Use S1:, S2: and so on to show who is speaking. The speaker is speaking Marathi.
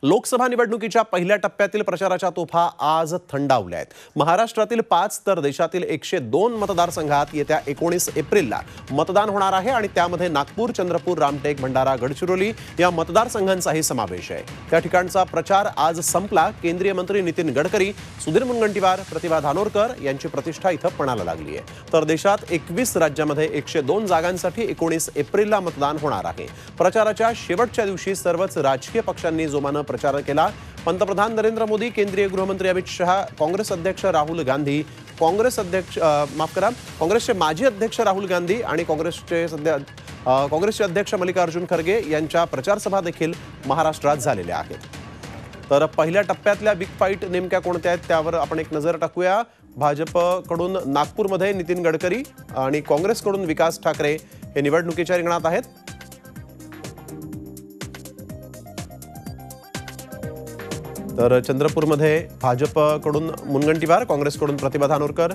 S1: लोकसभा निवडणुकीच्या पहिल्या टप्प्यातील प्रचाराच्या तोफा आज थंडावल्या आहेत। महाराष्ट्रातील 5 तर देशातील 102 मतदारसंघात येत्या 19 एप्रिलला मतदान होणार आहे आणि त्यामध्ये नागपूर, चंद्रपूर, रामटेक, भंडारा, गडचिरोली या मतदारसंघांचाही समावेश आहे। त्या ठिकाणचा प्रचार आज संपला। केंद्रीय मंत्री नितीन गडकरी, सुधीर मुनगंटीवार, प्रतिभा धानोरकर यांची प्रतिष्ठा इथं पणाला लागली आहे। तर देशात 21 राज्यांमध्ये 102 जागांसाठी 19 एप्रिलला मतदान होणार आहे। प्रचाराच्या शेवटच्या दिवशी सर्वच राजकीय पक्षांनी जोमानं प्रचार केला। पंतप्रधान नरेंद्र मोदी, केंद्रीय गृहमंत्री अमित शहा, काँग्रेस अध्यक्ष राहुल गांधी, काँग्रेसचे माजी अध्यक्ष राहुल गांधी आणि काँग्रेसचे अध्यक्ष मल्लिकार्जुन खरगे यांच्या प्रचार सभा देखील महाराष्ट्रात झालेल्या आहेत। तर पहिल्या टप्प्यातल्या बिग फाईट नेमक्या कोणत्या आहेत त्यावर आपण एक नजर टाकूया। भाजपकडून नागपूरमध्ये नितीन गडकरी आणि काँग्रेसकडून विकास ठाकरे हे निवडणुकीच्या रिंगणात आहेत। तर चंद्रपूरमध्ये भाजपकडून मुनगंटीवार, काँग्रेसकडून प्रतिभा धानोरकर,